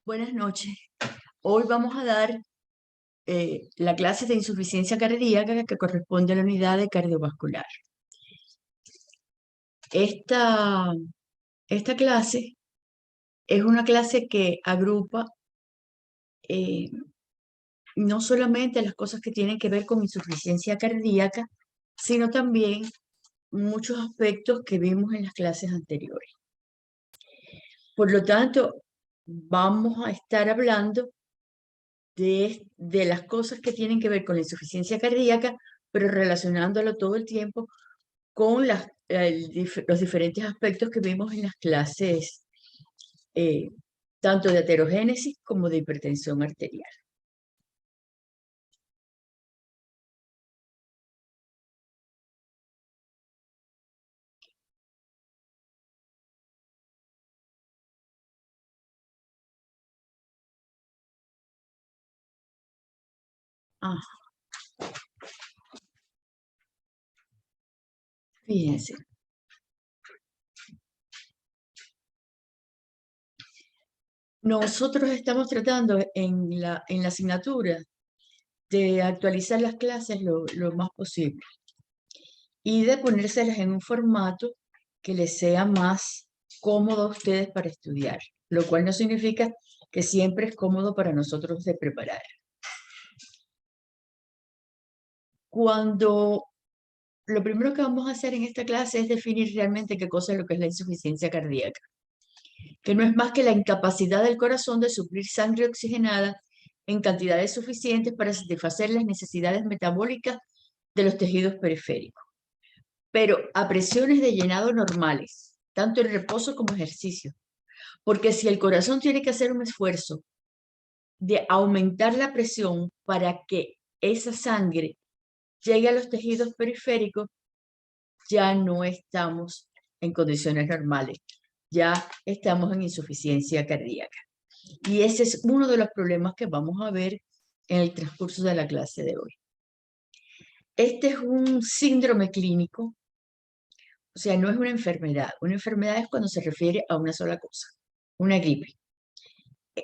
Buenas noches. Hoy vamos a dar la clase de insuficiencia cardíaca que corresponde a la unidad de cardiovascular. Esta, esta clase es una clase que agrupa eh, no solamente las cosas que tienen que ver con insuficiencia cardíaca, sino también muchos aspectos que vimos en las clases anteriores. Por lo tanto, vamos a estar hablando de las cosas que tienen que ver con la insuficiencia cardíaca, pero relacionándolo todo el tiempo con los diferentes aspectos que vimos en las clases, eh, tanto de aterogénesis como de hipertensión arterial. Ah, fíjense. Nosotros estamos tratando en la asignatura de actualizar las clases lo más posible y de ponérselas en un formato que les sea más cómodo a ustedes para estudiar, lo cual no significa que siempre es cómodo para nosotros de preparar. Lo primero que vamos a hacer en esta clase es definir realmente qué cosa es lo que es la insuficiencia cardíaca, que no es más que la incapacidad del corazón de suplir sangre oxigenada en cantidades suficientes para satisfacer las necesidades metabólicas de los tejidos periféricos, pero a presiones de llenado normales, tanto en reposo como ejercicio. Porque si el corazón tiene que hacer un esfuerzo de aumentar la presión para que esa sangre llegue a los tejidos periféricos, ya no estamos en condiciones normales, ya estamos en insuficiencia cardíaca. Y ese es uno de los problemas que vamos a ver en el transcurso de la clase de hoy. Este es un síndrome clínico, o sea, no es una enfermedad. Una enfermedad es cuando se refiere a una sola cosa, una gripe.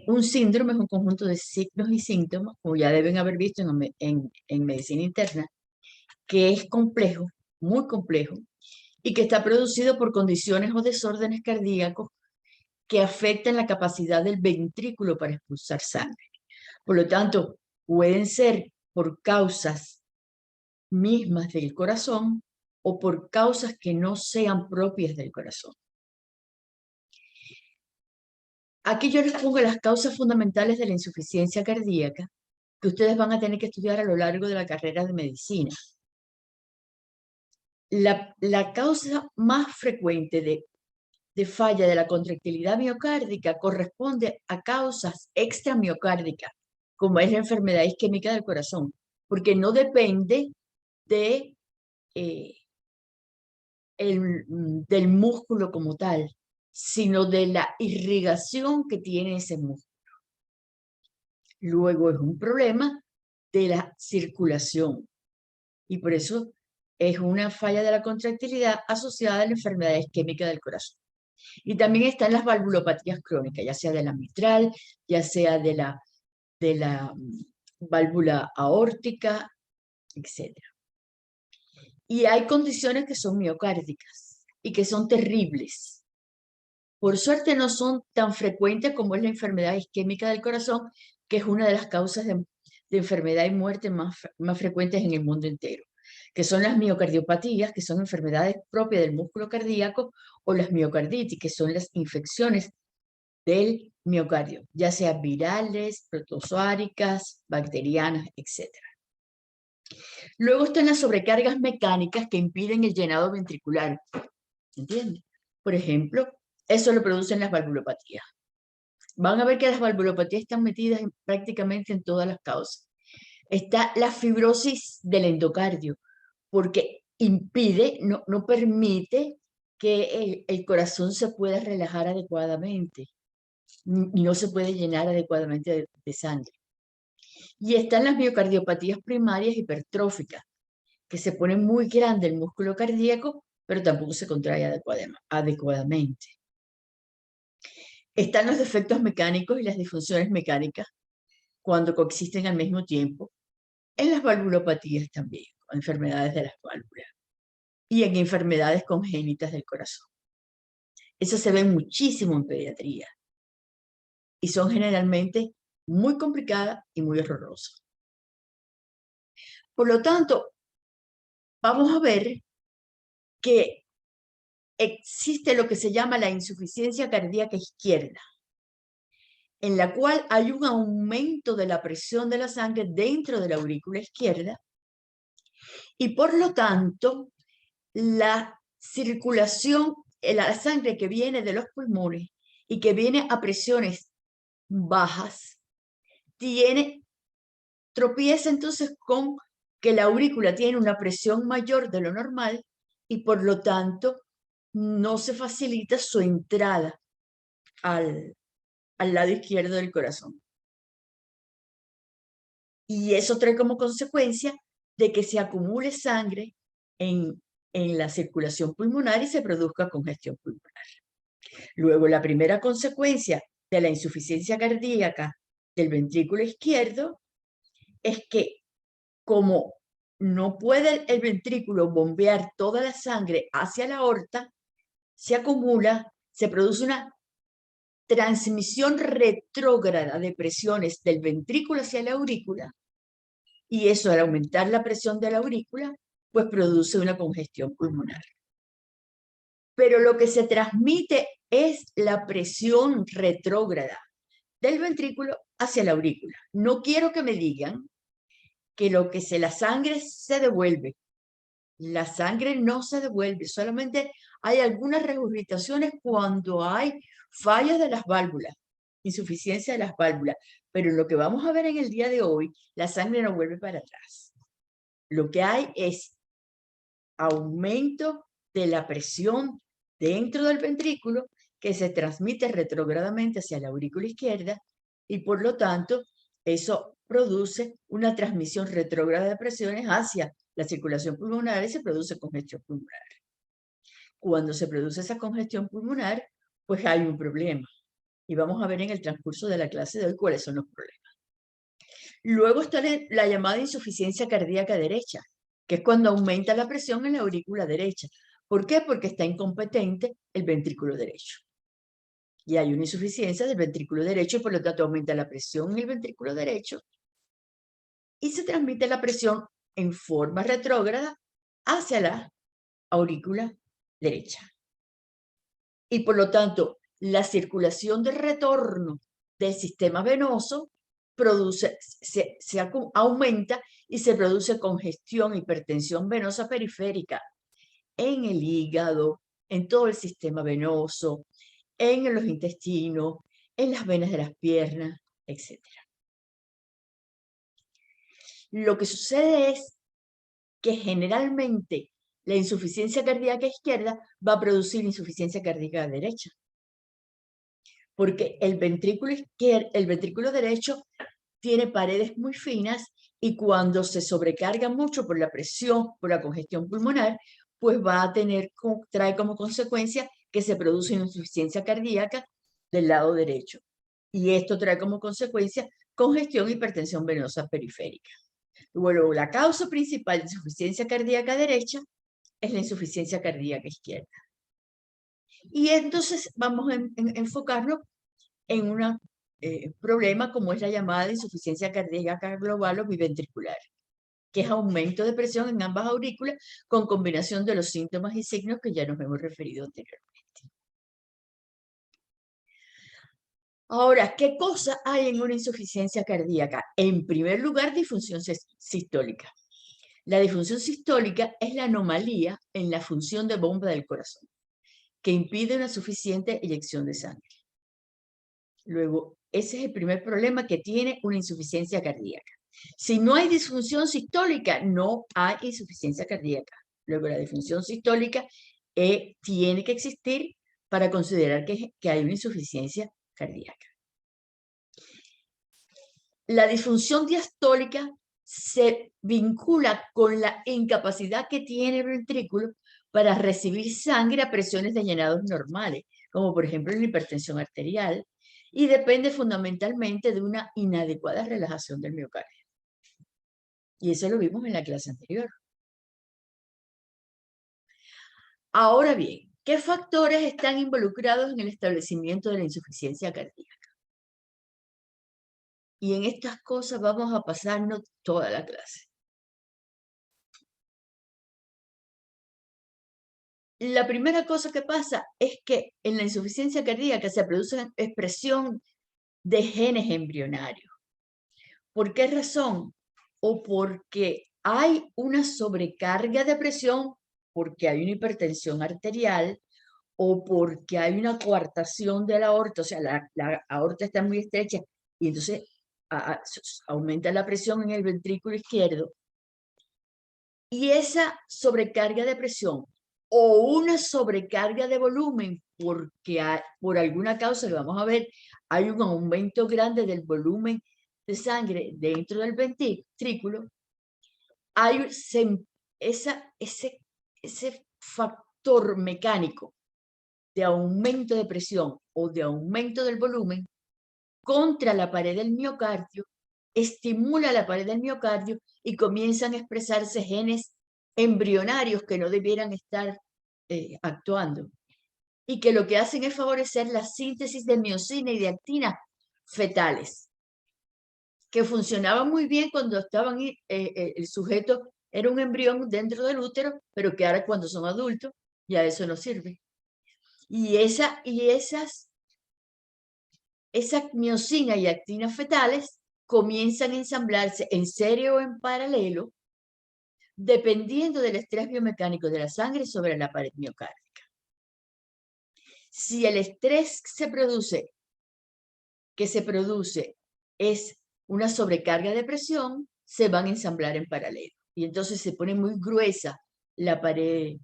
Un síndrome es un conjunto de signos y síntomas, como ya deben haber visto en medicina interna, que es complejo, muy complejo, y que está producido por condiciones o desórdenes cardíacos que afectan la capacidad del ventrículo para expulsar sangre. Por lo tanto, pueden ser por causas mismas del corazón o por causas que no sean propias del corazón. Aquí yo les pongo las causas fundamentales de la insuficiencia cardíaca que ustedes van a tener que estudiar a lo largo de la carrera de medicina. La causa más frecuente de falla de la contractilidad miocárdica corresponde a causas extramiocárdicas, como es la enfermedad isquémica del corazón, porque no depende de, del músculo como tal, sino de la irrigación que tiene ese músculo. Luego es un problema de la circulación y por eso es una falla de la contractilidad asociada a la enfermedad isquémica del corazón. Y también están las valvulopatías crónicas, ya sea de la mitral, ya sea de la válvula aórtica, etc. Y hay condiciones que son miocárdicas y que son terribles. Por suerte no son tan frecuentes como es la enfermedad isquémica del corazón, que es una de las causas de enfermedad y muerte más frecuentes en el mundo entero, que son las miocardiopatías, que son enfermedades propias del músculo cardíaco, o las miocarditis, que son las infecciones del miocardio, ya sea virales, protozoáricas, bacterianas, etc. Luego están las sobrecargas mecánicas que impiden el llenado ventricular, ¿entienden? Por ejemplo, eso lo producen las valvulopatías. Van a ver que las valvulopatías están metidas prácticamente en todas las causas. Está la fibrosis del endocardio, porque impide, no permite que el corazón se pueda relajar adecuadamente y no se puede llenar adecuadamente de sangre. Y están las miocardiopatías primarias hipertróficas, que se pone muy grande el músculo cardíaco, pero tampoco se contrae adecuadamente. Están los defectos mecánicos y las disfunciones mecánicas cuando coexisten al mismo tiempo, en las valvulopatías también, o enfermedades de las válvulas, y en enfermedades congénitas del corazón. Eso se ve muchísimo en pediatría y son generalmente muy complicadas y muy horrorosas. Por lo tanto, vamos a ver que existe lo que se llama la insuficiencia cardíaca izquierda, en la cual hay un aumento de la presión de la sangre dentro de la aurícula izquierda y por lo tanto la circulación, la sangre que viene de los pulmones y que viene a presiones bajas, tropieza entonces con que la aurícula tiene una presión mayor de lo normal y por lo tanto no se facilita su entrada al lado izquierdo del corazón. Y eso trae como consecuencia de que se acumule sangre en la circulación pulmonar y se produzca congestión pulmonar. Luego, la primera consecuencia de la insuficiencia cardíaca del ventrículo izquierdo es que como no puede el ventrículo bombear toda la sangre hacia la aorta, se acumula, se produce una transmisión retrógrada de presiones del ventrículo hacia la aurícula, y eso al aumentar la presión de la aurícula, pues produce una congestión pulmonar. Pero lo que se transmite es la presión retrógrada del ventrículo hacia la aurícula. No quiero que me digan que la sangre se devuelve. La sangre no se devuelve, solamente hay algunas regurgitaciones cuando hay fallas de las válvulas, insuficiencia de las válvulas, pero lo que vamos a ver en el día de hoy, la sangre no vuelve para atrás. Lo que hay es aumento de la presión dentro del ventrículo que se transmite retrógradamente hacia la aurícula izquierda y por lo tanto eso produce una transmisión retrógrada de presiones hacia la circulación pulmonar y se produce congestión pulmonar. Cuando se produce esa congestión pulmonar, pues hay un problema. Y vamos a ver en el transcurso de la clase de hoy cuáles son los problemas. Luego está la llamada insuficiencia cardíaca derecha, que es cuando aumenta la presión en la aurícula derecha. ¿Por qué? Porque está incompetente el ventrículo derecho. Y hay una insuficiencia del ventrículo derecho y por lo tanto aumenta la presión en el ventrículo derecho y se transmite la presión en forma retrógrada hacia la aurícula derecha. Y por lo tanto, la circulación de retorno del sistema venoso aumenta y se produce congestión, hipertensión venosa periférica en el hígado, en todo el sistema venoso, en los intestinos, en las venas de las piernas, etc. Lo que sucede es que generalmente la insuficiencia cardíaca izquierda va a producir insuficiencia cardíaca derecha. Porque el ventrículo derecho tiene paredes muy finas y cuando se sobrecarga mucho por la presión, por la congestión pulmonar, pues trae como consecuencia que se produce una insuficiencia cardíaca del lado derecho. Y esto trae como consecuencia congestión e hipertensión venosa periférica. Luego, la causa principal de insuficiencia cardíaca derecha es la insuficiencia cardíaca izquierda. Y entonces vamos a enfocarnos en un problema como es la llamada insuficiencia cardíaca global o biventricular, que es aumento de presión en ambas aurículas con combinación de los síntomas y signos que ya nos hemos referido anteriormente. Ahora, ¿qué cosa hay en una insuficiencia cardíaca? En primer lugar, disfunción sistólica. La disfunción sistólica es la anomalía en la función de bomba del corazón, que impide una suficiente eyección de sangre. Luego, ese es el primer problema que tiene una insuficiencia cardíaca. Si no hay disfunción sistólica, no hay insuficiencia cardíaca. Luego, la disfunción sistólica tiene que existir para considerar que hay una insuficiencia cardíaca. La disfunción diastólica se vincula con la incapacidad que tiene el ventrículo para recibir sangre a presiones de llenados normales. como por ejemplo la hipertensión arterial, y depende fundamentalmente de una inadecuada relajación del miocardio. Y eso lo vimos en la clase anterior. Ahora bien, ¿qué factores están involucrados en el establecimiento de la insuficiencia cardíaca? Y en estas cosas vamos a pasarnos toda la clase. La primera cosa que pasa es que en la insuficiencia cardíaca se produce expresión de genes embrionarios. ¿Por qué razón? O porque hay una sobrecarga de presión, porque hay una hipertensión arterial, o porque hay una coartación de la aorta, o sea, la aorta está muy estrecha, y entonces aumenta la presión en el ventrículo izquierdo. Y esa sobrecarga de presión o una sobrecarga de volumen, porque por alguna causa que vamos a ver, hay un aumento grande del volumen de sangre dentro del ventrículo, hay ese factor mecánico de aumento de presión o de aumento del volumen contra la pared del miocardio, estimula la pared del miocardio y comienzan a expresarse genes embrionarios que no debieran estar actuando y que lo que hacen es favorecer la síntesis de miocina y de actina fetales, que funcionaban muy bien cuando estaban, el sujeto era un embrión dentro del útero, pero que ahora cuando son adultos ya eso no sirve. Y esas miocina y actinas fetales comienzan a ensamblarse en serie o en paralelo, dependiendo del estrés biomecánico de la sangre sobre la pared miocárdica. Si el estrés que se produce es una sobrecarga de presión, se van a ensamblar en paralelo. Y entonces se pone muy gruesa la pared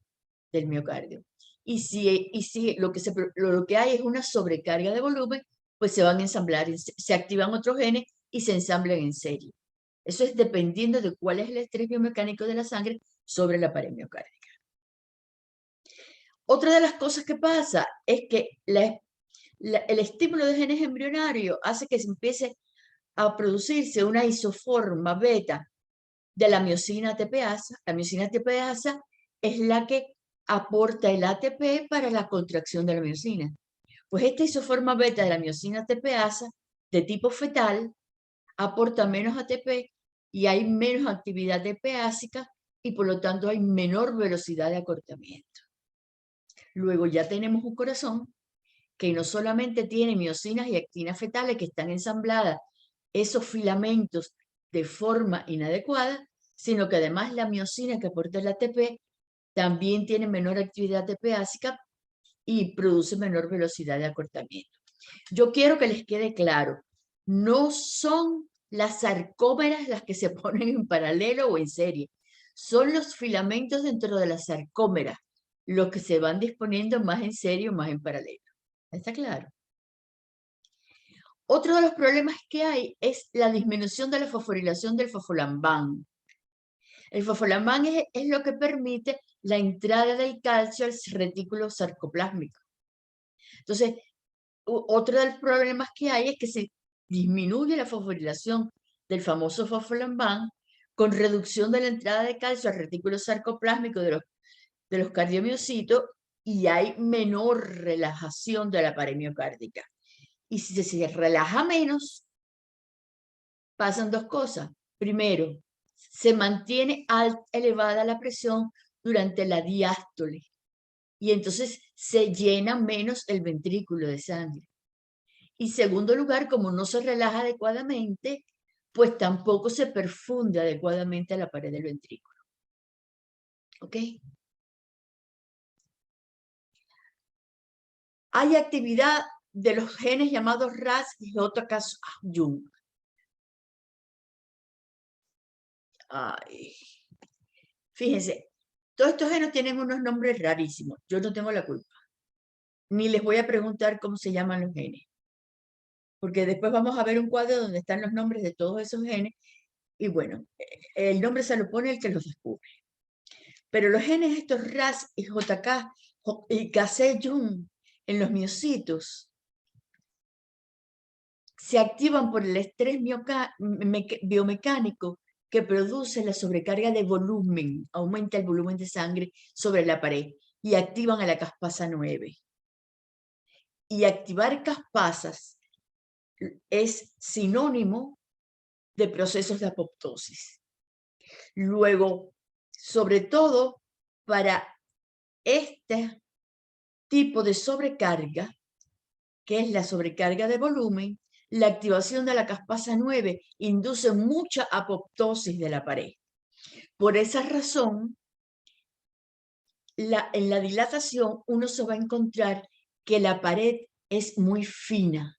del miocardio. Y si lo que hay es una sobrecarga de volumen, pues se van a ensamblar, se activan otros genes y se ensamblan en serie. Eso es dependiendo de cuál es el estrés biomecánico de la sangre sobre la pared miocárdica. Otra de las cosas que pasa es que el estímulo de genes embrionarios hace que se empiece a producirse una isoforma beta de la miocina ATPasa. La miocina ATPasa es la que aporta el ATP para la contracción de la miocina. Pues esta isoforma beta de la miocina ATPasa de tipo fetal aporta menos ATP y hay menos actividad ATPásica y por lo tanto hay menor velocidad de acortamiento. Luego ya tenemos un corazón que no solamente tiene miocinas y actinas fetales que están ensambladas esos filamentos de forma inadecuada, sino que además la miocina que aporta el ATP también tiene menor actividad ATPásica y produce menor velocidad de acortamiento. Yo quiero que les quede claro, no son las sarcómeras las que se ponen en paralelo o en serie, son los filamentos dentro de las sarcómeras los que se van disponiendo más en serie o más en paralelo. ¿Está claro? Otro de los problemas que hay es la disminución de la fosforilación del fosfolambán. El fosfolambán es lo que permite la entrada del calcio al retículo sarcoplásmico. Entonces, otro de los problemas que hay es que se disminuye la fosforilación del famoso fosfolambán con reducción de la entrada de calcio al retículo sarcoplásmico de los cardiomiocitos y hay menor relajación de la pared miocárdica. Y si se relaja menos, pasan dos cosas. Primero, se mantiene elevada la presión durante la diástole y entonces se llena menos el ventrículo de sangre. Y segundo lugar, como no se relaja adecuadamente, pues tampoco se perfunde adecuadamente a la pared del ventrículo. ¿Ok? Hay actividad de los genes llamados RAS y JK-Jung. Fíjense, todos estos genes tienen unos nombres rarísimos. Yo no tengo la culpa. Ni les voy a preguntar cómo se llaman los genes. Porque después vamos a ver un cuadro donde están los nombres de todos esos genes. Y bueno, el nombre se lo pone el que los descubre. Pero los genes estos RAS y JK y KC-Jung, en los miocitos se activan por el estrés biomecánico que produce la sobrecarga de volumen, aumenta el volumen de sangre sobre la pared y activan a la caspasa 9. Y activar caspasas es sinónimo de procesos de apoptosis. Luego, sobre todo para este tipo de sobrecarga, que es la sobrecarga de volumen, la activación de la caspasa 9 induce mucha apoptosis de la pared. Por esa razón, en la dilatación uno se va a encontrar que la pared es muy fina.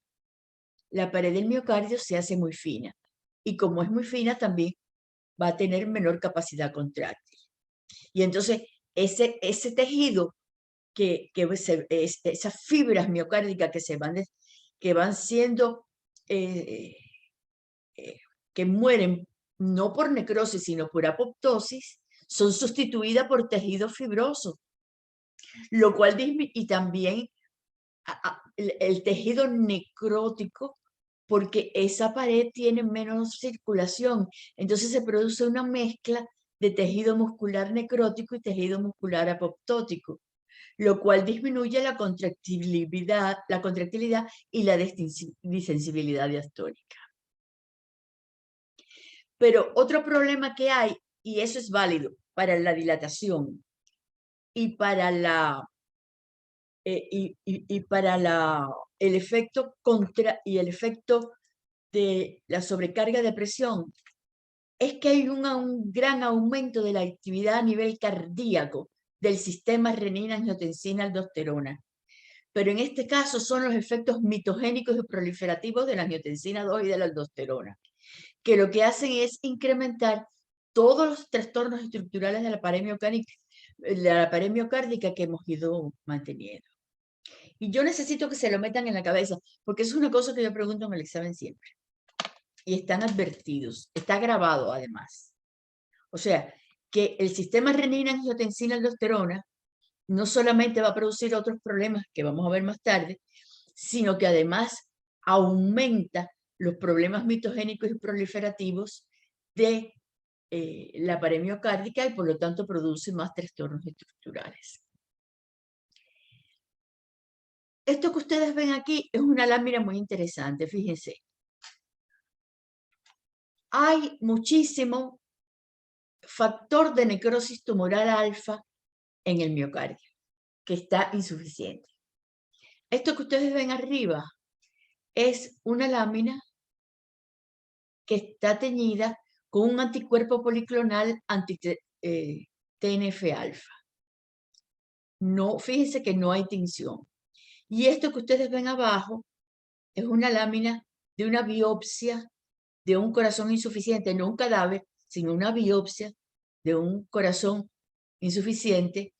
La pared del miocardio se hace muy fina. Y como es muy fina, también va a tener menor capacidad contráctil. Y entonces, ese tejido, esas fibras miocárdicas que van siendo, que mueren no por necrosis, sino por apoptosis, son sustituidas por tejido fibroso, lo cual y también el tejido necrótico, porque esa pared tiene menos circulación, entonces se produce una mezcla de tejido muscular necrótico y tejido muscular apoptótico, lo cual disminuye la contractilidad y la distensibilidad diastólica. Pero otro problema que hay, y eso es válido para la dilatación y para el efecto el efecto de la sobrecarga de presión, es que hay un gran aumento de la actividad a nivel cardíaco del sistema renina-angiotensina-aldosterona. Pero en este caso son los efectos mitogénicos y proliferativos de la angiotensina 2 y de la aldosterona, que lo que hacen es incrementar todos los trastornos estructurales de la pared miocárdica que hemos ido manteniendo. Y yo necesito que se lo metan en la cabeza, porque eso es una cosa que yo pregunto en el examen siempre. Y están advertidos, está grabado además. O sea, que el sistema renina-angiotensina-aldosterona no solamente va a producir otros problemas que vamos a ver más tarde, sino que además aumenta los problemas mitogénicos y proliferativos de la pared miocárdica y por lo tanto produce más trastornos estructurales. Esto que ustedes ven aquí es una lámina muy interesante, fíjense. Hay muchísimo factor de necrosis tumoral alfa en el miocardio, que está insuficiente. Esto que ustedes ven arriba es una lámina que está teñida con un anticuerpo policlonal anti-TNF-alfa. No, fíjense que no hay tinción. Y esto que ustedes ven abajo es una lámina de una biopsia de un corazón insuficiente, no un cadáver, sino una biopsia de un corazón insuficiente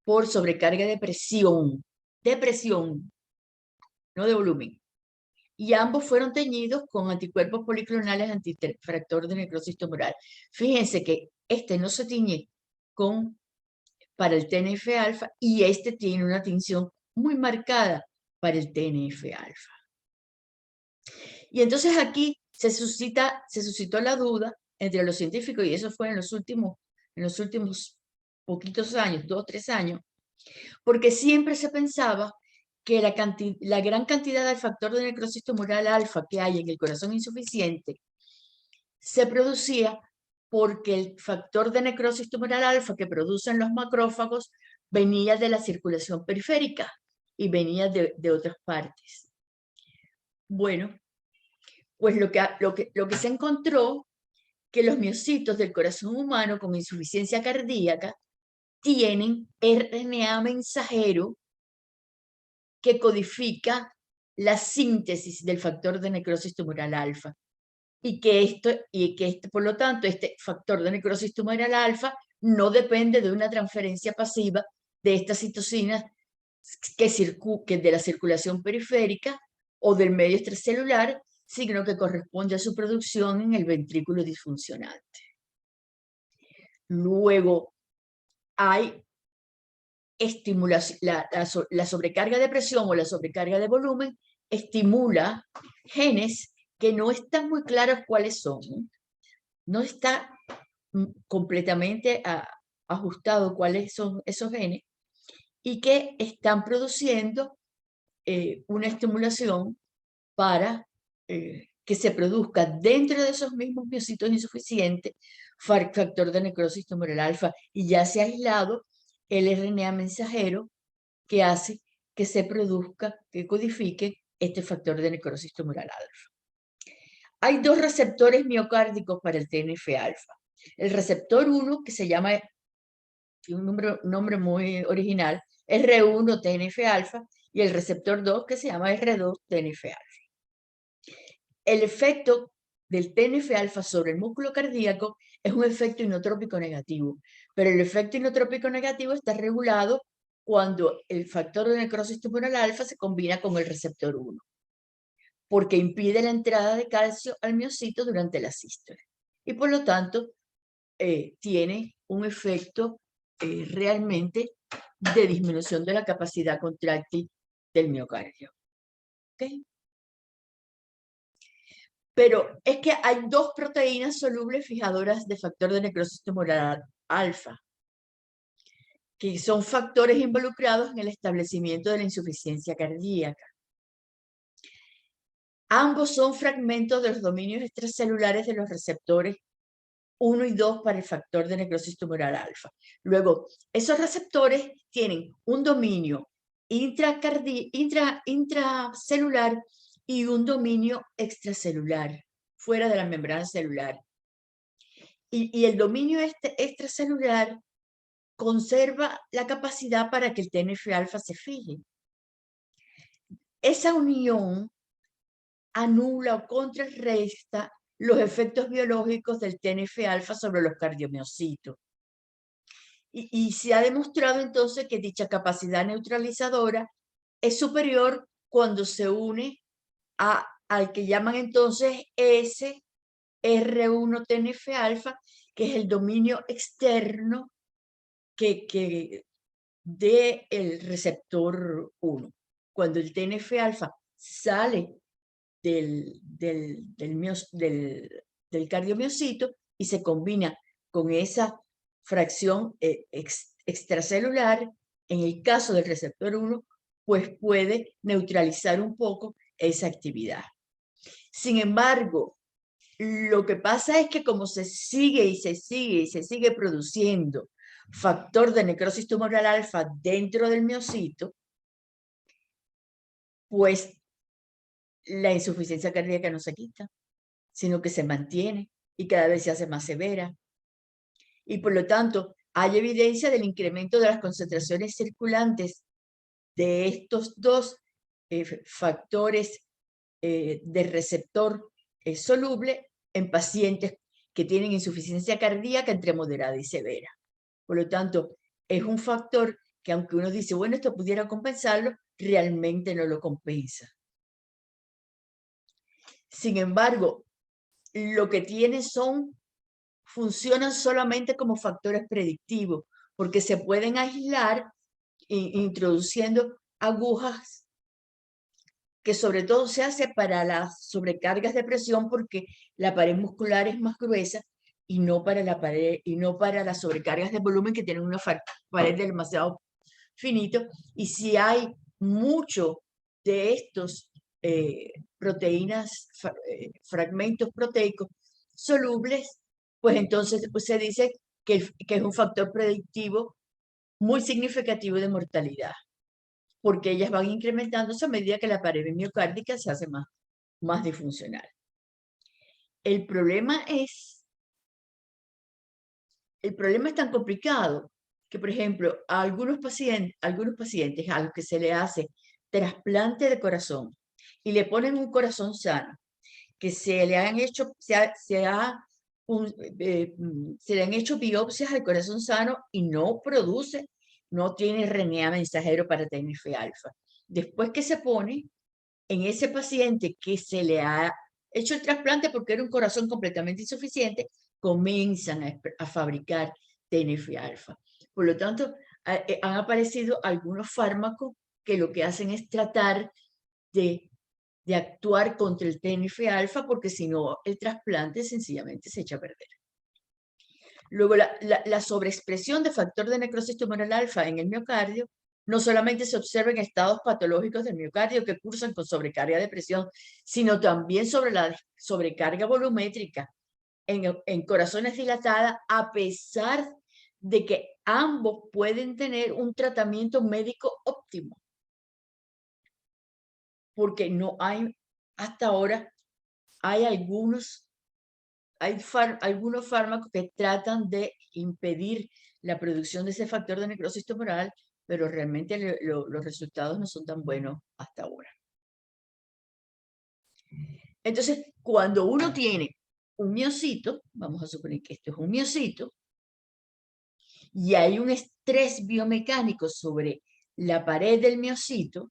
por sobrecarga de presión, no de volumen. Y ambos fueron teñidos con anticuerpos policlonales antifractor de necrosis tumoral. Fíjense que este no se tiñe para el TNF-alfa y este tiene una tinción muy marcada para el TNF-alfa. Y entonces aquí se suscitó la duda entre los científicos, y eso fue en los últimos poquitos años, 2 o 3 años, porque siempre se pensaba que la gran cantidad del factor de necrosis tumoral alfa que hay en el corazón insuficiente se producía porque el factor de necrosis tumoral alfa que producen los macrófagos venía de la circulación periférica y venía de otras partes. Bueno, pues lo que se encontró que los miocitos del corazón humano con insuficiencia cardíaca tienen RNA mensajero que codifica la síntesis del factor de necrosis tumoral alfa. Y que por lo tanto, este factor de necrosis tumoral alfa no depende de una transferencia pasiva de estas citocinas que de la circulación periférica o del medio extracelular, sino que corresponde a su producción en el ventrículo disfuncionante. Luego, hay la sobrecarga de presión o la sobrecarga de volumen estimula genes que no están muy claros cuáles son. No está completamente ajustado cuáles son esos genes y que están produciendo una estimulación para que se produzca dentro de esos mismos miocitos insuficientes factor de necrosis tumoral alfa, y ya se ha aislado el RNA mensajero que hace que se produzca, que codifique este factor de necrosis tumoral alfa. Hay dos receptores miocárdicos para el TNF-alfa. El receptor 1, que se llama, un nombre muy original, R1 TNF-alfa, y el receptor 2, que se llama R2 TNF-alfa. El efecto del TNF-alfa sobre el músculo cardíaco es un efecto inotrópico negativo, pero el efecto inotrópico negativo está regulado cuando el factor de necrosis tumoral alfa se combina con el receptor 1, porque impide la entrada de calcio al miocito durante la sístole. Y por lo tanto, tiene un efecto realmente de disminución de la capacidad contráctil del miocardio. ¿Okay? Pero es que hay dos proteínas solubles fijadoras de factor de necrosis tumoral alfa, que son factores involucrados en el establecimiento de la insuficiencia cardíaca. Ambos son fragmentos de los dominios extracelulares de los receptores 1 y 2 para el factor de necrosis tumoral alfa. Luego, esos receptores tienen un dominio intracelular y un dominio extracelular, fuera de la membrana celular. Y el dominio extracelular conserva la capacidad para que el TNF-alfa se fije. Esa unión anula o contrarresta los efectos biológicos del TNF-alfa sobre los cardiomiocitos. Y se ha demostrado entonces que dicha capacidad neutralizadora es superior cuando se une al que llaman entonces R1 TNF-alfa, que es el dominio externo del receptor 1. Cuando el TNF-alfa sale del cardiomiocito y se combina con esa fracción extracelular, en el caso del receptor 1, pues puede neutralizar un poco esa actividad. Sin embargo, lo que pasa es que como se sigue produciendo factor de necrosis tumoral alfa dentro del miocito, pues la insuficiencia cardíaca no se quita, sino que se mantiene y cada vez se hace más severa. Y por lo tanto, hay evidencia del incremento de las concentraciones circulantes de estos dos factores de receptor soluble en pacientes que tienen insuficiencia cardíaca entre moderada y severa. Por lo tanto, es un factor que aunque uno dice, bueno, esto pudiera compensarlo, realmente no lo compensa. Sin embargo, lo que tiene funcionan solamente como factores predictivos, porque se pueden aislar introduciendo agujas que sobre todo se hace para las sobrecargas de presión, porque la pared muscular es más gruesa y no para las sobrecargas de volumen, que tienen una pared demasiado finito. Y si hay mucho de estos fragmentos proteicos solubles, pues entonces se dice que es un factor predictivo muy significativo de mortalidad, porque ellas van incrementándose a medida que la pared miocárdica se hace más disfuncional. El problema es tan complicado que, por ejemplo, a algunos pacientes a los que se le hace trasplante de corazón y le ponen un corazón sano, que se le han hecho biopsias al corazón sano y no tiene RNA mensajero para TNF-alfa. Después que se pone en ese paciente que se le ha hecho el trasplante porque era un corazón completamente insuficiente, comienzan a fabricar TNF-alfa. Por lo tanto, han aparecido algunos fármacos que lo que hacen es tratar de actuar contra el TNF-alfa, porque si no, el trasplante sencillamente se echa a perder. Luego, la sobreexpresión de factor de necrosis tumoral alfa en el miocardio no solamente se observa en estados patológicos del miocardio que cursan con sobrecarga de presión, sino también sobre la sobrecarga volumétrica en corazones dilatadas, a pesar de que ambos pueden tener un tratamiento médico óptimo. Porque no hay, hasta ahora, hay algunos fármacos que tratan de impedir la producción de ese factor de necrosis tumoral, pero realmente los resultados no son tan buenos hasta ahora. Entonces, cuando uno tiene un miocito, vamos a suponer que esto es un miocito, y hay un estrés biomecánico sobre la pared del miocito,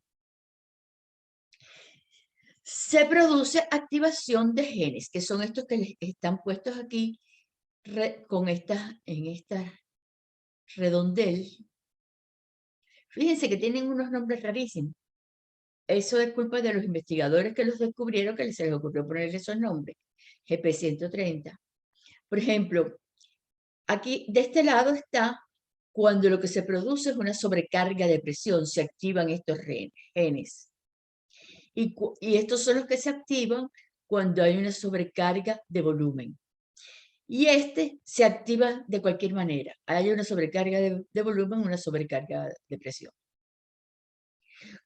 se produce activación de genes, que son estos que les están puestos aquí en esta redondel. Fíjense que tienen unos nombres rarísimos. Eso es culpa de los investigadores que los descubrieron, que se les ocurrió ponerle esos nombres. GP130. Por ejemplo, aquí de este lado está cuando lo que se produce es una sobrecarga de presión, se activan estos genes. Y estos son los que se activan cuando hay una sobrecarga de volumen. Y este se activa de cualquier manera. Hay una sobrecarga de volumen, una sobrecarga de presión.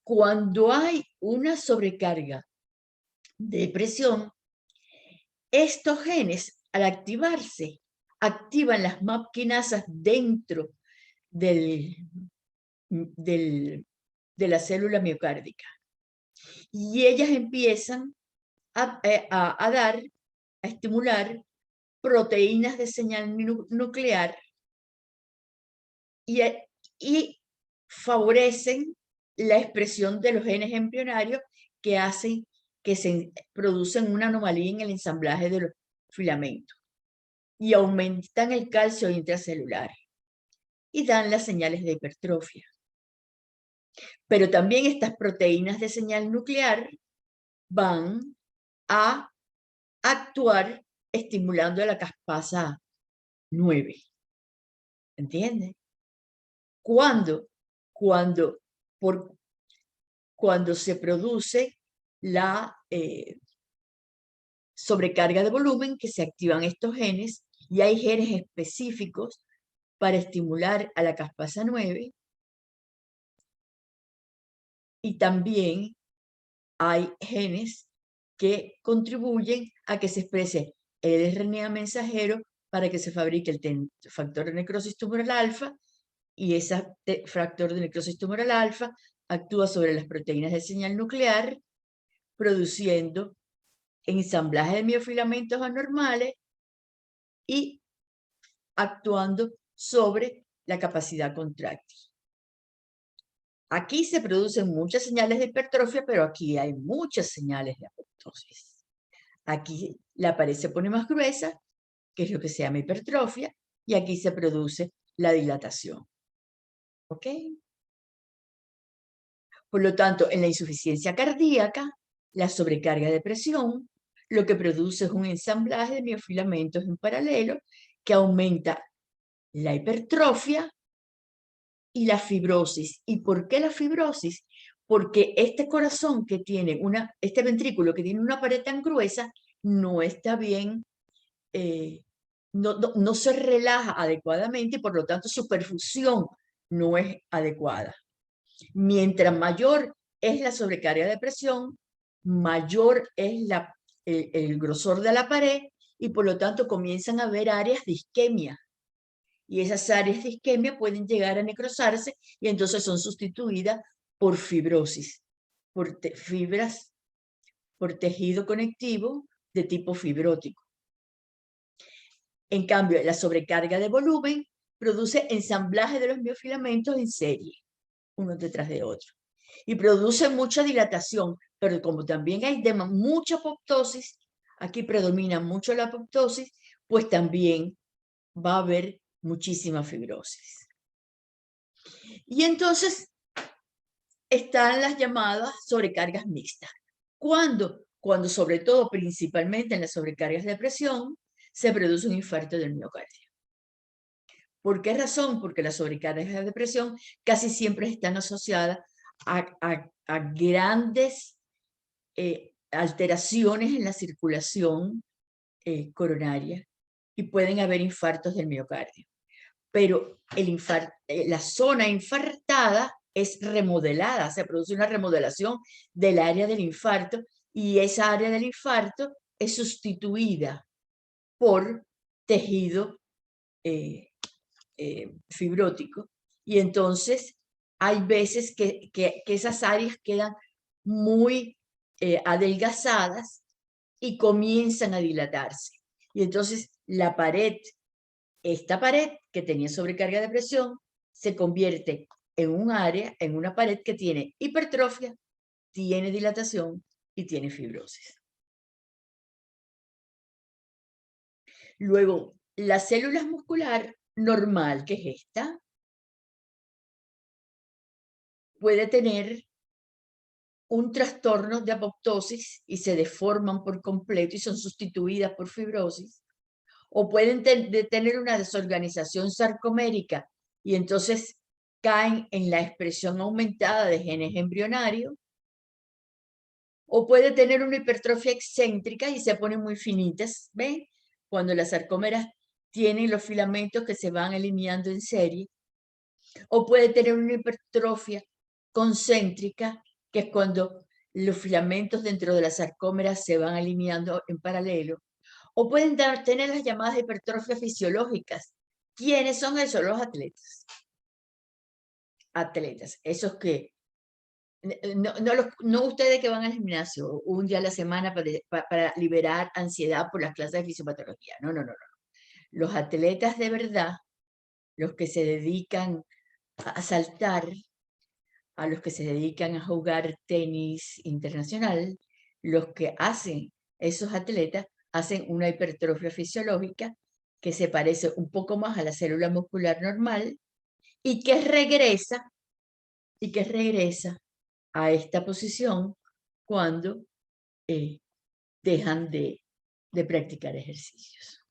Cuando hay una sobrecarga de presión, estos genes, al activarse, activan las MAP quinasas dentro de la célula miocárdica. Y ellas empiezan a estimular proteínas de señal nuclear y favorecen la expresión de los genes embrionarios que hacen que se producen una anomalía en el ensamblaje de los filamentos y aumentan el calcio intracelular y dan las señales de hipertrofia. Pero también estas proteínas de señal nuclear van a actuar estimulando la caspasa 9. ¿Entiendes? Cuando se produce la sobrecarga de volumen, que se activan estos genes, y hay genes específicos para estimular a la caspasa 9, y también hay genes que contribuyen a que se exprese el RNA mensajero para que se fabrique el factor de necrosis tumoral alfa, y ese factor de necrosis tumoral alfa actúa sobre las proteínas de señal nuclear, produciendo ensamblaje de miofilamentos anormales y actuando sobre la capacidad contráctil. Aquí se producen muchas señales de hipertrofia, pero aquí hay muchas señales de apoptosis. Aquí la pared se pone más gruesa, que es lo que se llama hipertrofia, y aquí se produce la dilatación. ¿Ok? Por lo tanto, en la insuficiencia cardíaca, la sobrecarga de presión, lo que produce es un ensamblaje de miofilamentos en paralelo que aumenta la hipertrofia y la fibrosis. ¿Y por qué la fibrosis? Porque este corazón que tiene este ventrículo que tiene una pared tan gruesa no está bien, no se relaja adecuadamente y por lo tanto su perfusión no es adecuada. Mientras mayor es la sobrecarga de presión, mayor es el grosor de la pared y por lo tanto comienzan a haber áreas de isquemia. Y esas áreas de isquemia pueden llegar a necrosarse y entonces son sustituidas por fibrosis, por fibras, por tejido conectivo de tipo fibrótico. En cambio, la sobrecarga de volumen produce ensamblaje de los miofilamentos en serie, uno detrás de otro. Y produce mucha dilatación, pero como también hay mucha apoptosis, aquí predomina mucho la apoptosis, pues también va a haber muchísima fibrosis. Y entonces están las llamadas sobrecargas mixtas. ¿Cuándo? Cuando sobre todo, principalmente en las sobrecargas de presión, se produce un infarto del miocardio. ¿Por qué razón? Porque las sobrecargas de presión casi siempre están asociadas a grandes alteraciones en la circulación coronaria y pueden haber infartos del miocardio. Pero la zona infartada es remodelada, se produce una remodelación del área del infarto y esa área del infarto es sustituida por tejido fibrótico y entonces hay veces que esas áreas quedan muy adelgazadas y comienzan a dilatarse. Y entonces la pared, esta pared que tenía sobrecarga de presión, se convierte en un área, en una pared que tiene hipertrofia, tiene dilatación y tiene fibrosis. Luego, la célula muscular normal, que es esta, puede tener un trastorno de apoptosis y se deforman por completo y son sustituidas por fibrosis, o pueden tener una desorganización sarcomérica y entonces caen en la expresión aumentada de genes embrionarios, o puede tener una hipertrofia excéntrica y se ponen muy finitas, ¿ven? Cuando las sarcómeras tienen los filamentos que se van alineando en serie, o puede tener una hipertrofia concéntrica, que es cuando los filamentos dentro de las sarcómeras se van alineando en paralelo, o pueden tener las llamadas hipertrofias fisiológicas. ¿Quiénes son esos? Los atletas. Atletas, esos que, no ustedes que van al gimnasio un día a la semana para liberar ansiedad por las clases de fisiopatología. No, no, no, no. Los atletas de verdad, los que se dedican a saltar, a los que se dedican a jugar tenis internacional, los que hacen, esos atletas, hacen una hipertrofia fisiológica que se parece un poco más a la célula muscular normal y que regresa a esta posición cuando dejan de practicar ejercicios.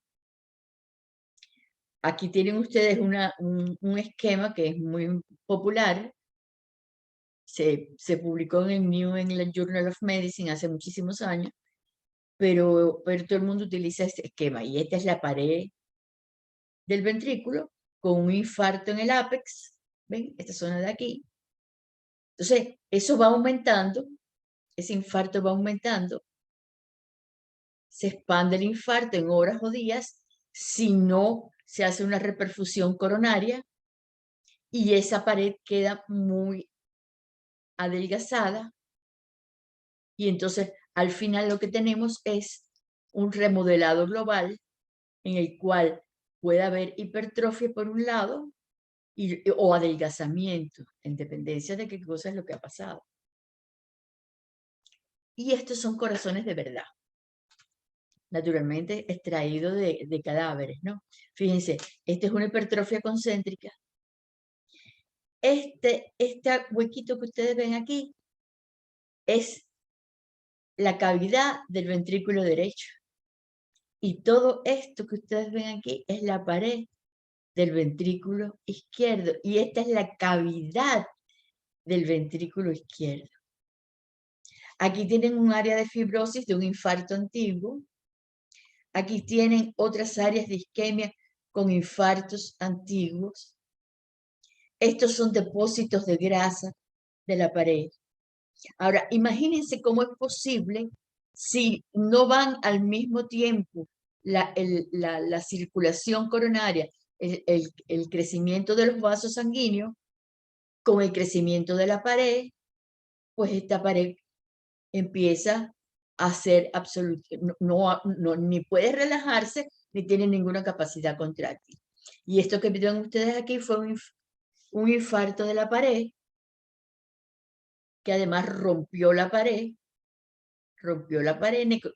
Aquí tienen ustedes un esquema que es muy popular. Se publicó en el New England Journal of Medicine hace muchísimos años, pero todo el mundo utiliza este esquema. Y esta es la pared del ventrículo con un infarto en el ápex. ¿Ven? Esta zona de aquí. Entonces, eso va aumentando, ese infarto va aumentando, se expande el infarto en horas o días si no se hace una reperfusión coronaria y esa pared queda muy adelgazada y entonces al final lo que tenemos es un remodelado global en el cual puede haber hipertrofia por un lado o adelgazamiento, en dependencia de qué cosa es lo que ha pasado. Y estos son corazones de verdad, naturalmente extraídos de cadáveres, ¿no? Fíjense, esta es una hipertrofia concéntrica. Este huequito que ustedes ven aquí es la cavidad del ventrículo derecho. Y todo esto que ustedes ven aquí es la pared del ventrículo izquierdo. Y esta es la cavidad del ventrículo izquierdo. Aquí tienen un área de fibrosis de un infarto antiguo. Aquí tienen otras áreas de isquemia con infartos antiguos. Estos son depósitos de grasa de la pared. Ahora, imagínense cómo es posible si no van al mismo tiempo la circulación coronaria, el crecimiento de los vasos sanguíneos con el crecimiento de la pared, pues esta pared empieza a ser absoluta, ni puede relajarse, ni tiene ninguna capacidad contráctil. Y esto que ven ustedes aquí fue un infarto de la pared, que además rompió la pared,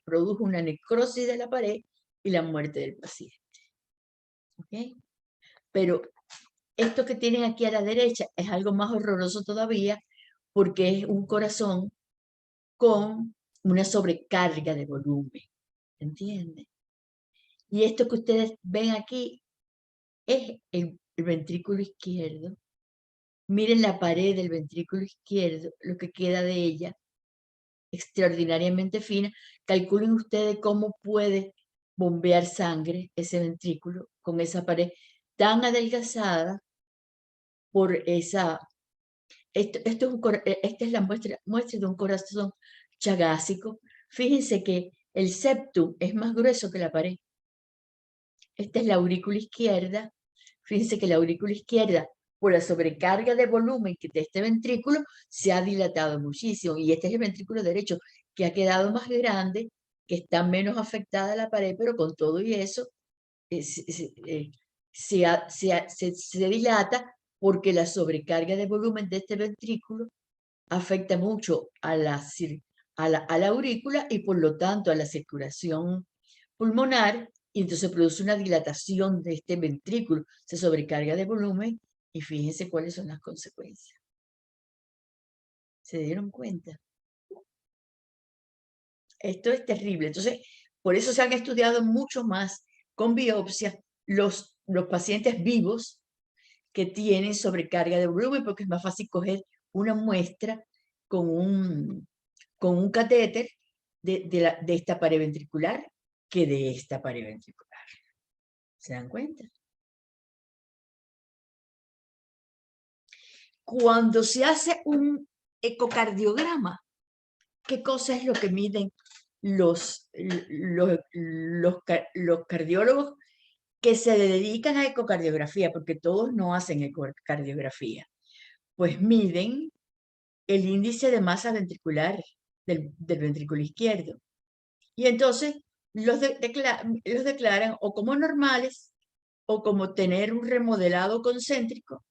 produjo una necrosis de la pared y la muerte del paciente. ¿Okay? Pero Esto que tienen aquí a la derecha es algo más horroroso todavía porque es un corazón con una sobrecarga de volumen, ¿entienden? Y esto que ustedes ven aquí es el ventrículo izquierdo. Miren la pared del ventrículo izquierdo, lo que queda de ella, extraordinariamente fina. Calculen ustedes cómo puede bombear sangre ese ventrículo con esa pared tan adelgazada por esa... esta es la muestra de un corazón chagásico. Fíjense que el septum es más grueso que la pared. Esta es la aurícula izquierda. Fíjense que la aurícula izquierda, por la sobrecarga de volumen que de este ventrículo, se ha dilatado muchísimo. Y este es el ventrículo derecho, que ha quedado más grande, que está menos afectada la pared, pero con todo y eso se dilata porque la sobrecarga de volumen de este ventrículo afecta mucho a la aurícula y por lo tanto a la circulación pulmonar, y entonces produce una dilatación de este ventrículo, se sobrecarga de volumen y fíjense cuáles son las consecuencias. ¿Se dieron cuenta? Esto es terrible. Entonces, por eso se han estudiado mucho más con biopsias los pacientes vivos que tienen sobrecarga de volumen, porque es más fácil coger una muestra con un catéter de esta pared ventricular que de esta pared ventricular. ¿Se dan cuenta? Cuando se hace un ecocardiograma, ¿qué cosa es lo que miden los cardiólogos que se dedican a ecocardiografía? Porque todos no hacen ecocardiografía. Pues miden el índice de masa ventricular del ventrículo izquierdo. Y entonces los declaran o como normales o como tener un remodelado concéntrico,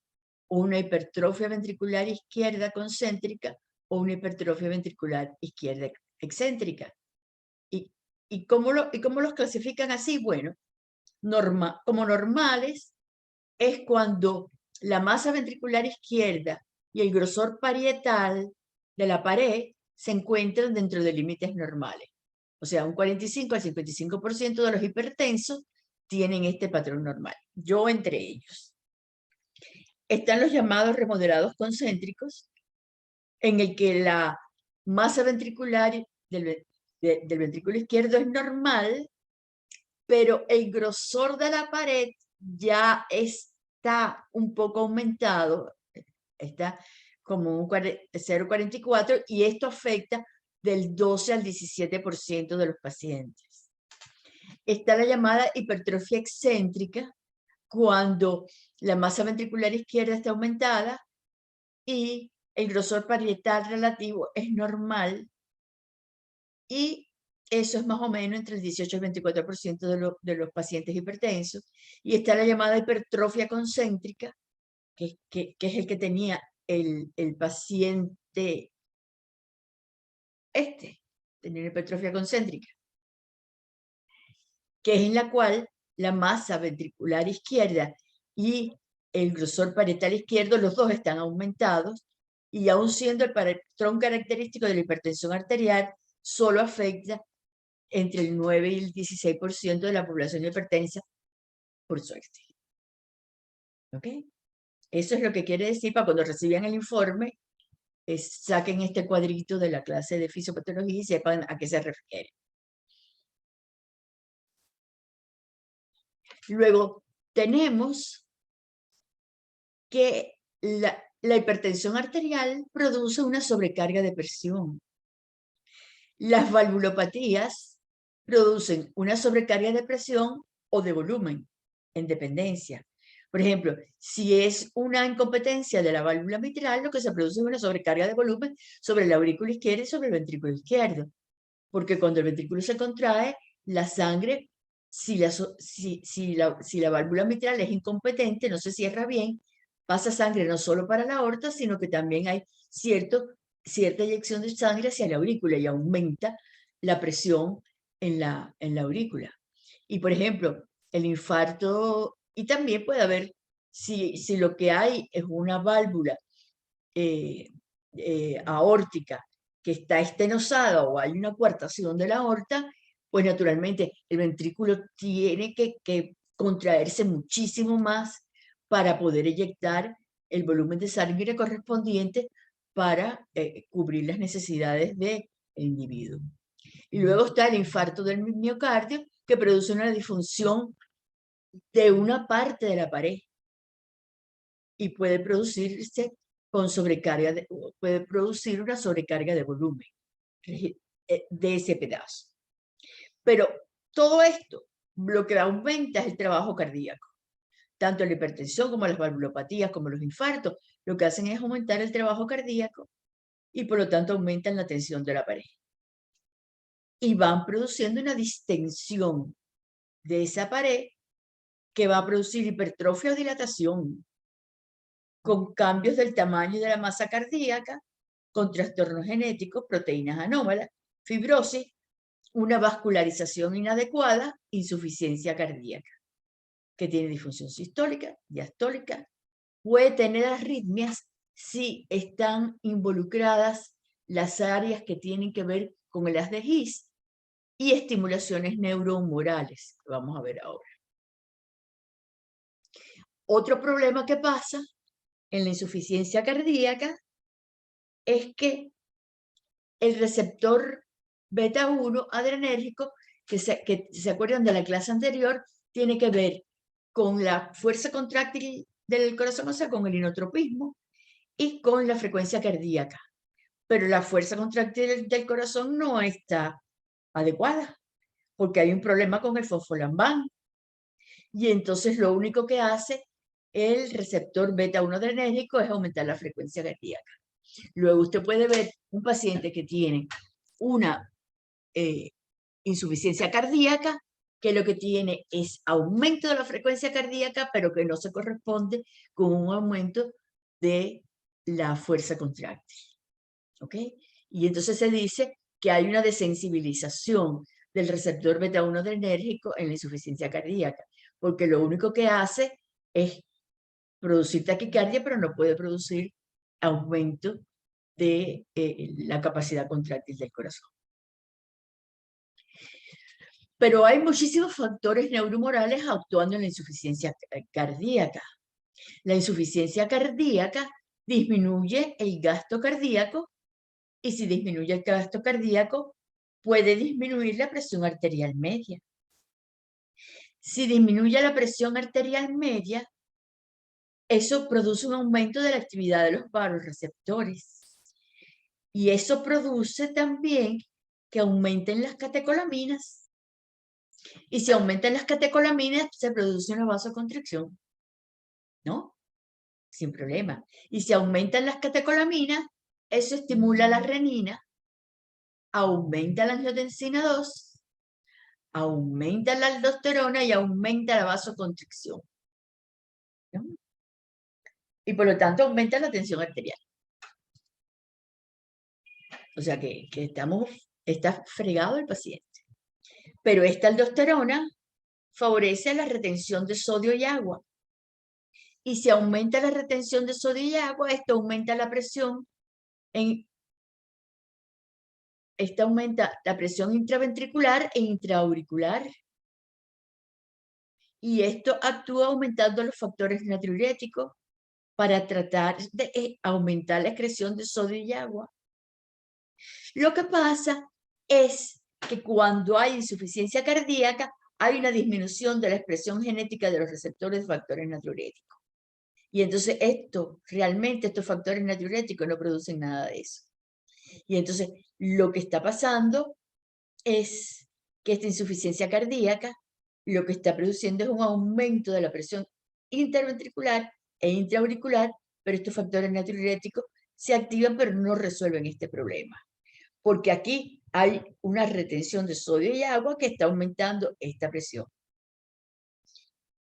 o una hipertrofia ventricular izquierda concéntrica o una hipertrofia ventricular izquierda excéntrica. ¿Y cómo los clasifican así? Bueno, como normales es cuando la masa ventricular izquierda y el grosor parietal de la pared se encuentran dentro de límites normales. O sea, un 45 al 55% de los hipertensos tienen este patrón normal. Yo entre ellos. Están los llamados remodelados concéntricos, en el que la masa ventricular del ventrículo izquierdo es normal, pero el grosor de la pared ya está un poco aumentado, está como un 0,44, y esto afecta del 12 al 17% de los pacientes. Está la llamada hipertrofia excéntrica, cuando la masa ventricular izquierda está aumentada y el grosor parietal relativo es normal, y eso es más o menos entre el 18 y el 24% de los pacientes hipertensos. Y está la llamada hipertrofia concéntrica, que es el que tenía el paciente tenía hipertrofia concéntrica, que es en la cual la masa ventricular izquierda y el grosor parietal izquierdo, los dos están aumentados, y aún siendo el patrón característico de la hipertensión arterial, solo afecta entre el 9 y el 16% de la población hipertensa, por suerte. ¿Ok? Eso es lo que quiere decir para cuando reciban el informe, saquen este cuadrito de la clase de fisiopatología y sepan a qué se refiere. Luego, tenemos que la hipertensión arterial produce una sobrecarga de presión. Las valvulopatías producen una sobrecarga de presión o de volumen, en dependencia. Por ejemplo, si es una incompetencia de la válvula mitral, lo que se produce es una sobrecarga de volumen sobre la aurícula izquierda y sobre el ventrículo izquierdo. Porque cuando el ventrículo se contrae, la sangre, si la válvula mitral es incompetente, no se cierra bien, pasa sangre no solo para la aorta, sino que también hay cierta eyección de sangre hacia la aurícula y aumenta la presión en la aurícula. Y por ejemplo, el infarto, y también puede haber Si lo que hay es una válvula aórtica que está estenosada o hay una coartación de la aorta, pues naturalmente el ventrículo tiene que contraerse muchísimo más para poder eyectar el volumen de sangre correspondiente para cubrir las necesidades del individuo. Y luego está el infarto del miocardio, que produce una disfunción de una parte de la pared y puede producirse con sobrecarga, puede producir una sobrecarga de volumen de ese pedazo. Pero todo esto, lo que aumenta es el trabajo cardíaco. Tanto la hipertensión como las valvulopatías, como los infartos, lo que hacen es aumentar el trabajo cardíaco y por lo tanto aumentan la tensión de la pared. Y van produciendo una distensión de esa pared que va a producir hipertrofia o dilatación, con cambios del tamaño y de la masa cardíaca, con trastornos genéticos, proteínas anómalas, fibrosis, una vascularización inadecuada, insuficiencia cardíaca, que tiene disfunción sistólica, diastólica, puede tener arritmias si están involucradas las áreas que tienen que ver con el haz de His y estimulaciones neurohumorales, que vamos a ver ahora. Otro problema que pasa en la insuficiencia cardíaca es que el receptor beta 1 adrenérgico, que se acuerdan de la clase anterior, tiene que ver con la fuerza contráctil del corazón, o sea, con el inotropismo, y con la frecuencia cardíaca. Pero la fuerza contráctil del corazón no está adecuada, porque hay un problema con el fosfolambán. Y entonces lo único que hace el receptor beta 1 adrenérgico es aumentar la frecuencia cardíaca. Luego usted puede ver un paciente que tiene una insuficiencia cardíaca, que lo que tiene es aumento de la frecuencia cardíaca, pero que no se corresponde con un aumento de la fuerza contráctil. ¿Ok? Y entonces se dice que hay una desensibilización del receptor beta 1 adrenérgico en la insuficiencia cardíaca, porque lo único que hace es producir taquicardia, pero no puede producir aumento de la capacidad contráctil del corazón. Pero hay muchísimos factores neurohumorales actuando en la insuficiencia cardíaca. La insuficiencia cardíaca disminuye el gasto cardíaco y si disminuye el gasto cardíaco, puede disminuir la presión arterial media. Si disminuye la presión arterial media, eso produce un aumento de la actividad de los vasoreceptores. Y eso produce también que aumenten las catecolaminas. Y si aumentan las catecolaminas, se produce una vasoconstricción, ¿no? Sin problema. Y si aumentan las catecolaminas, eso estimula la renina, aumenta la angiotensina 2, aumenta la aldosterona y aumenta la vasoconstricción, ¿no? Y por lo tanto aumenta la tensión arterial. O sea que está fregado el paciente. Pero esta aldosterona favorece la retención de sodio y agua. Y si aumenta la retención de sodio y agua, esto aumenta la presión aumenta la presión intraventricular e intraauricular. Y esto actúa aumentando los factores natriuréticos para tratar de aumentar la excreción de sodio y agua. Lo que pasa es que cuando hay insuficiencia cardíaca, hay una disminución de la expresión genética de los receptores de factores natriuréticos. Y entonces realmente estos factores natriuréticos no producen nada de eso. Y entonces lo que está pasando es que esta insuficiencia cardíaca lo que está produciendo es un aumento de la presión interventricular e intraauricular, pero estos factores natriuréticos se activan pero no resuelven este problema. Porque aquí hay una retención de sodio y agua que está aumentando esta presión.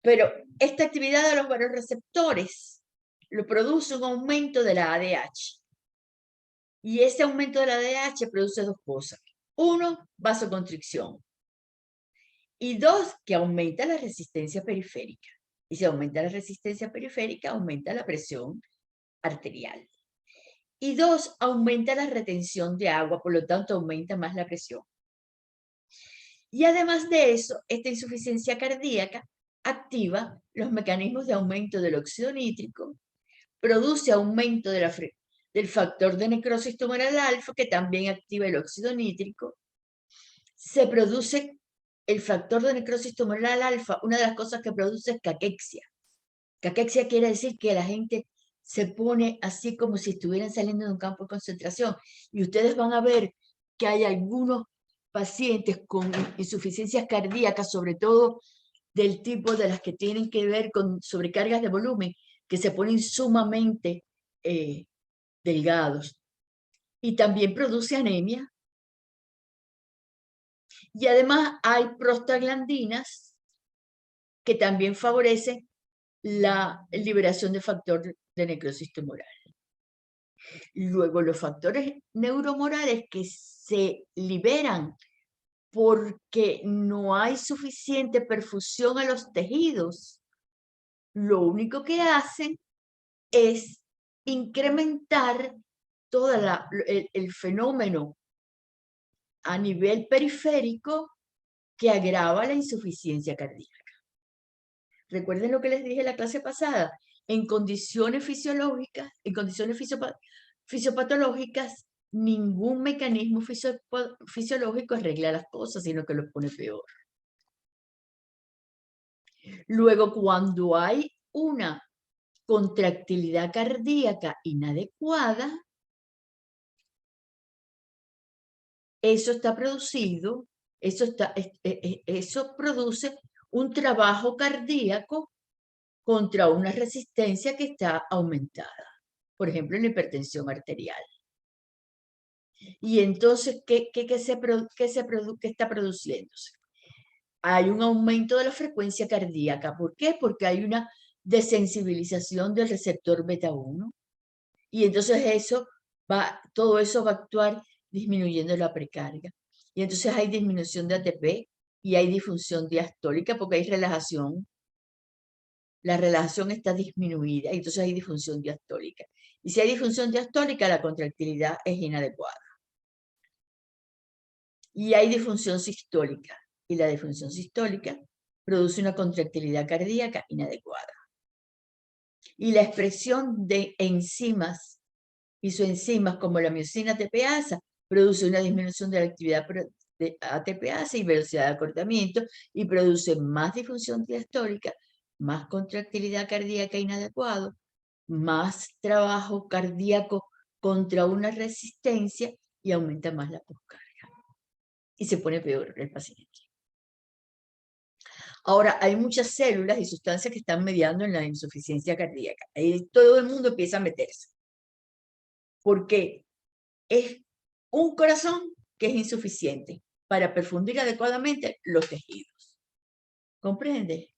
Pero esta actividad de los vasoreceptores lo produce un aumento de la ADH. Y ese aumento de la ADH produce dos cosas. Uno, vasoconstricción. Y dos, que aumenta la resistencia periférica. Y si aumenta la resistencia periférica, aumenta la presión arterial. Y 2, aumenta la retención de agua, por lo tanto aumenta más la presión. Y además de eso, esta insuficiencia cardíaca activa los mecanismos de aumento del óxido nítrico, produce aumento del factor de necrosis tumoral alfa, que también activa el óxido nítrico. Se produce el factor de necrosis tumoral alfa, una de las cosas que produce es caquexia. Caquexia quiere decir que la gente se pone así como si estuvieran saliendo de un campo de concentración. Y ustedes van a ver que hay algunos pacientes con insuficiencias cardíacas, sobre todo del tipo de las que tienen que ver con sobrecargas de volumen, que se ponen sumamente delgados. Y también produce anemia. Y además hay prostaglandinas que también favorecen la liberación de factor de necrosis tumoral. Luego, los factores neuromorales que se liberan porque no hay suficiente perfusión a los tejidos, lo único que hacen es incrementar todo el fenómeno a nivel periférico que agrava la insuficiencia cardíaca. Recuerden lo que les dije en la clase pasada. En condiciones fisiológicas, en condiciones fisiopatológicas, ningún mecanismo fisiológico arregla las cosas, sino que los pone peor. Luego, cuando hay una contractilidad cardíaca inadecuada, eso está producido, eso produce un trabajo cardíaco contra una resistencia que está aumentada, por ejemplo, en la hipertensión arterial. Y entonces, ¿qué está produciéndose? Hay un aumento de la frecuencia cardíaca. ¿Por qué? Porque hay una desensibilización del receptor beta 1. Y entonces todo eso va a actuar disminuyendo la precarga. Y entonces hay disminución de ATP y hay disfunción diastólica porque hay relajación. La relajación está disminuida y entonces hay disfunción diastólica. Y si hay disfunción diastólica, la contractilidad es inadecuada. Y hay disfunción sistólica. Y la disfunción sistólica produce una contractilidad cardíaca inadecuada. Y la expresión de enzimas, isoenzimas como la miosina ATPasa, produce una disminución de la actividad de ATPasa y velocidad de acortamiento y produce más disfunción diastólica, más contractilidad cardíaca inadecuada, más trabajo cardíaco contra una resistencia y aumenta más la poscarga. Y se pone peor el paciente. Ahora, hay muchas células y sustancias que están mediando en la insuficiencia cardíaca. Ahí todo el mundo empieza a meterse. Porque es un corazón que es insuficiente para perfundir adecuadamente los tejidos. ¿Comprende?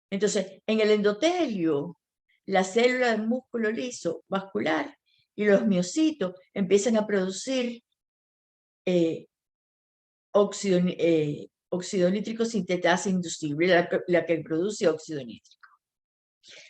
Entonces, en el endotelio, la célula del músculo liso vascular y los miocitos empiezan a producir óxido nítrico sintetasa inducible, la que produce óxido nítrico.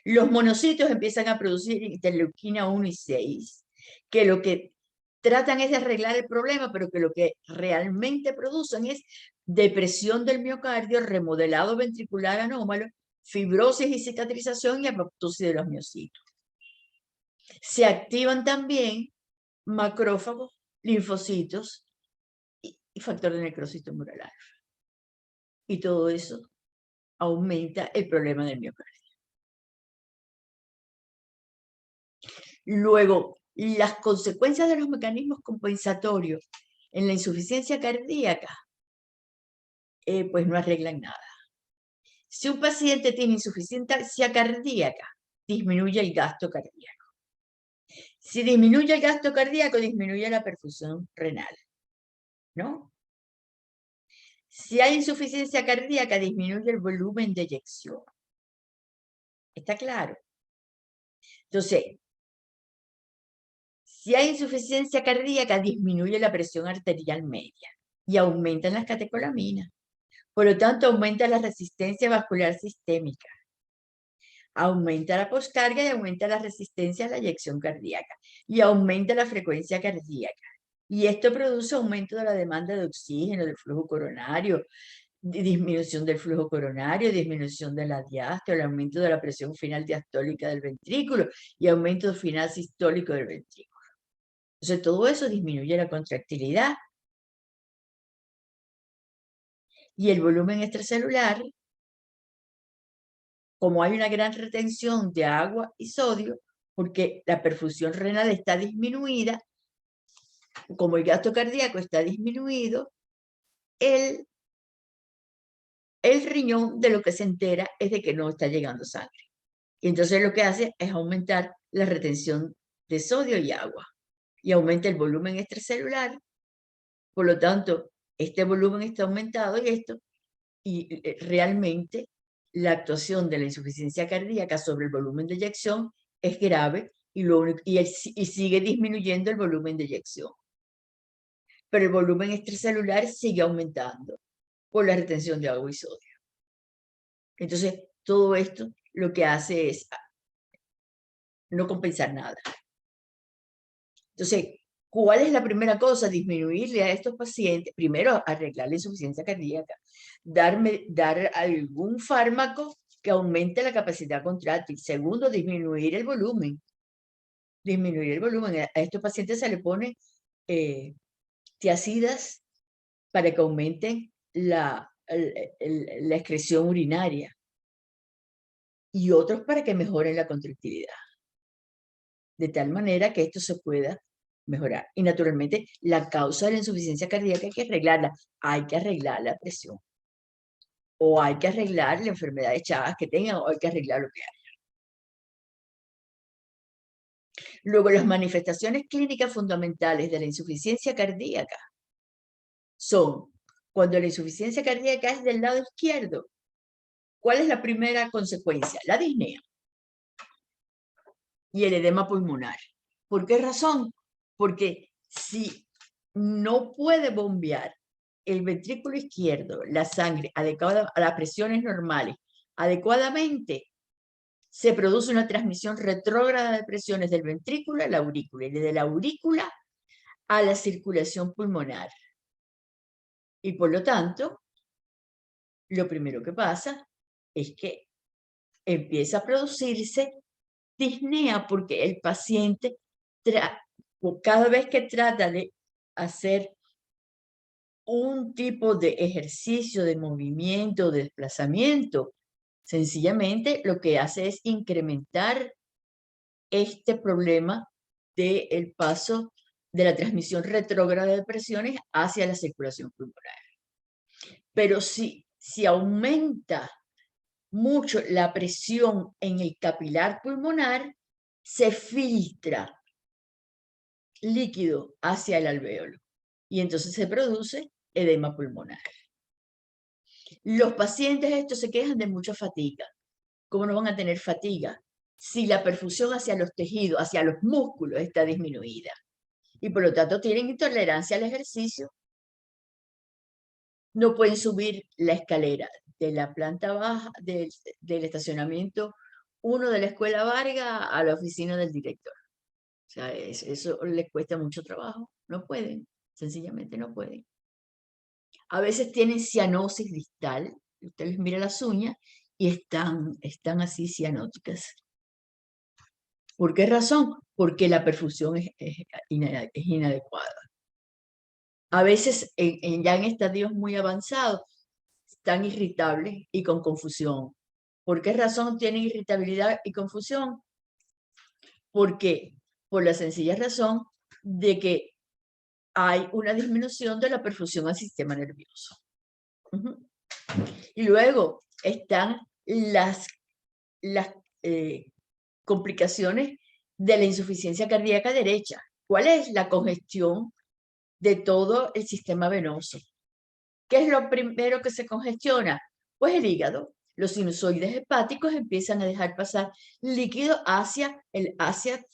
Los monocitos empiezan a producir interleuquina 1 y 6, que lo que tratan es de arreglar el problema, pero que lo que realmente producen es depresión del miocardio, remodelado ventricular anómalo, fibrosis y cicatrización y apoptosis de los miocitos. Se activan también macrófagos, linfocitos y factor de necrosis tumoral alfa. Y todo eso aumenta el problema del miocardio. Luego, las consecuencias de los mecanismos compensatorios en la insuficiencia cardíaca, pues no arreglan nada. Si un paciente tiene insuficiencia cardíaca, disminuye el gasto cardíaco. Si disminuye el gasto cardíaco, disminuye la perfusión renal, ¿no? Si hay insuficiencia cardíaca, disminuye el volumen de eyección. ¿Está claro? Entonces, si hay insuficiencia cardíaca, disminuye la presión arterial media y aumentan las catecolaminas. Por lo tanto, aumenta la resistencia vascular sistémica. aumenta la poscarga y aumenta la resistencia a la eyección cardíaca y aumenta la frecuencia cardíaca. Y esto produce aumento de la demanda de oxígeno, del flujo coronario, disminución del flujo coronario, disminución de la diástole, aumento de la presión final diastólica del ventrículo y aumento final sistólico del ventrículo. Entonces, todo eso disminuye la contractilidad. Y el volumen extracelular, como hay una gran retención de agua y sodio, porque la perfusión renal está disminuida, como el gasto cardíaco está disminuido, el riñón de lo que se entera es de que no está llegando sangre. Y entonces lo que hace es aumentar la retención de sodio y agua. Y aumenta el volumen extracelular. Por lo tanto, este volumen está aumentado y realmente la actuación de la insuficiencia cardíaca sobre el volumen de eyección es grave y sigue disminuyendo el volumen de eyección. Pero el volumen extracelular sigue aumentando por la retención de agua y sodio. Entonces, todo esto lo que hace es no compensar nada. Entonces, ¿cuál es la primera cosa? Disminuirle a estos pacientes, primero arreglar la insuficiencia cardíaca, dar algún fármaco que aumente la capacidad contráctil. Segundo, disminuir el volumen. Disminuir el volumen. A estos pacientes se le pone tiazidas para que aumenten la excreción urinaria y otros para que mejoren la contractilidad. De tal manera que esto se pueda mejorar. Y naturalmente, la causa de la insuficiencia cardíaca hay que arreglarla. Hay que arreglar la presión. O hay que arreglar la enfermedad de Chagas que tengan, o hay que arreglar lo que hay. Luego, las manifestaciones clínicas fundamentales de la insuficiencia cardíaca son, cuando la insuficiencia cardíaca es del lado izquierdo, ¿cuál es la primera consecuencia? La disnea y el edema pulmonar. ¿Por qué razón? Porque si no puede bombear el ventrículo izquierdo la sangre adecuada a las presiones normales adecuadamente, se produce una transmisión retrógrada de presiones del ventrículo a la aurícula y desde la aurícula a la circulación pulmonar. Y por lo tanto, lo primero que pasa es que empieza a producirse disnea porque el paciente, cada vez que trata de hacer un tipo de ejercicio, de movimiento, de desplazamiento, sencillamente lo que hace es incrementar este problema del paso de la transmisión retrógrada de presiones hacia la circulación pulmonar. Pero si aumenta mucho la presión en el capilar pulmonar, se filtra líquido hacia el alvéolo y entonces se produce edema pulmonar. Los pacientes estos se quejan de mucha fatiga. ¿Cómo no van a tener fatiga si la perfusión hacia los tejidos, hacia los músculos está disminuida? Y por lo tanto tienen intolerancia al ejercicio. No pueden subir la escalera de la planta baja del estacionamiento 1 de la Escuela Vargas a la oficina del director. O sea, eso les cuesta mucho trabajo. No pueden, sencillamente no pueden. A veces tienen cianosis distal. Usted les mira las uñas y están así cianóticas. ¿Por qué razón? Porque la perfusión es inadecuada. A veces, ya en estadios muy avanzados, están irritables y con confusión. ¿Por qué razón tienen irritabilidad y confusión? Porque, por la sencilla razón de que hay una disminución de la perfusión al sistema nervioso. Y luego están las complicaciones de la insuficiencia cardíaca derecha. ¿Cuál es? La congestión de todo el sistema venoso. ¿Qué es lo primero que se congestiona? Pues el hígado. Los sinusoides hepáticos empiezan a dejar pasar líquido hacia